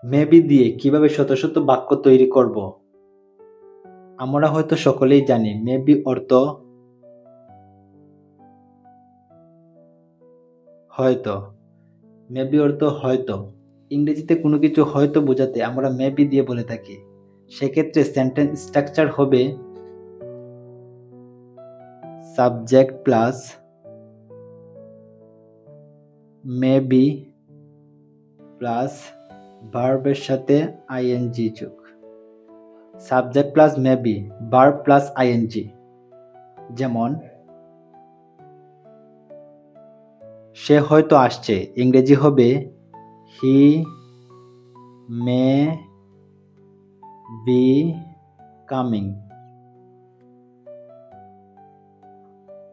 Maybe দিয়ে কিভাবে শত শত বাক্য তৈরি করব? আমরা হয়তো সকলেই জানি মেবি অর্থ হয়তো। মেবি অর্থ হয়তো। ইংরেজিতে কোনো কিছু হয়তো বোঝাতে আমরা মেবি দিয়ে বলে থাকি। সেক্ষেত্রে সেন্টেন্স স্ট্রাকচার হবে সাবজেক্ট প্লাস মেবি প্লাস ভার্বের সাথে আইএনজি যোগ। Subject plus maybe, verb plus ING. যেমন সে হয়তো আসছে, ইংরেজি হবে he may be coming.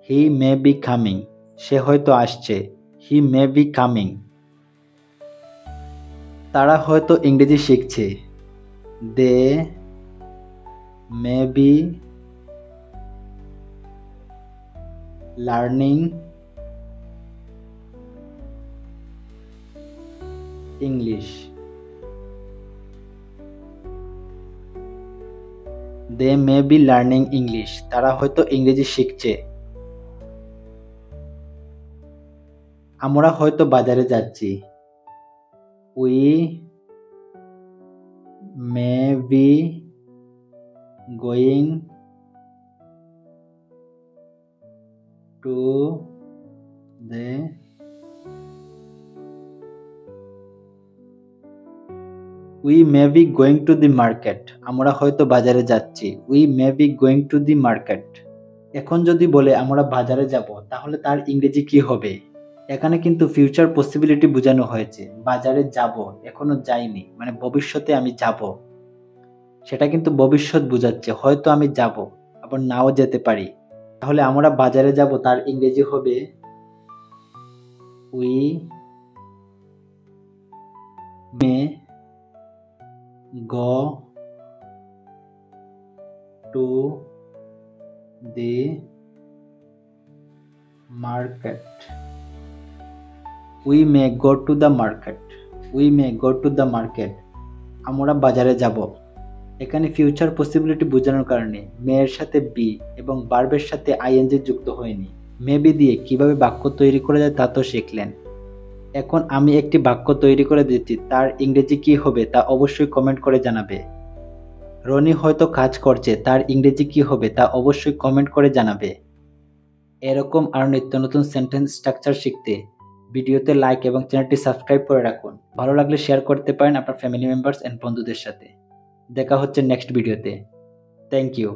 He may be coming, সে হয়তো আসছে, হি মে বি কামিং। তারা হয়তো ইংরেজি শিখছে, they may be learning English. They may be learning English, তারা হয়তো ইংরেজি শিখছে। আমরা হয়তো বাজারে যাচ্ছি, we may be going to the we may be going to the market, আমরা হয়তো বাজারে যাচ্ছি, we may be going to the market. এখন যদি বলে আমরা বাজারে যাব, তাহলে তার ইংরেজি কি হবে? এখানে কিন্তু ফিউচার পসিবিলিটি বোঝানো হয়েছে। বাজারে যাব, এখনো যাইনি, মানে ভবিষ্যতে আমি যাব। সেটা কিন্তু ভবিষ্যৎ বোঝাচ্ছে, হয়তো আমি যাব, আবার নাও যেতে পারি। তাহলে আমরা বাজারে যাব, তার ইংরেজি হবে we may go to the market. We may go to the market. We may go to the market, আমরা বাজারে যাব। এখানে ফিউচার পসিবিলিটি বোঝানোর কারণে মেয়ের সাথে বি এবং ভার্বের সাথে আইএনজি যুক্ত হয়নি। মেবি দিয়ে কিভাবে বাক্য তৈরি করা যায় তা তো শিখলেন। এখন আমি একটি বাক্য তৈরি করে দিচ্ছি, তার ইংরেজি কি হবে তা অবশ্যই কমেন্ট করে জানাবে। রনি হয়তো কাজ করছে, তার ইংরেজি কি হবে তা অবশ্যই কমেন্ট করে জানাবে। এরকম আর নিত্য নতুন সেন্টেন্স স্ট্রাকচার শিখতে ভিডিওতে লাইক এবং চ্যানেলটি সাবস্ক্রাইব করে রাখুন। ভালো লাগলে শেয়ার করতে পারেন আপনার ফ্যামিলি মেম্বার্স এন্ড বন্ধুদের সাথে। দেখা হচ্ছে নেক্সট ভিডিওতে। Thank you.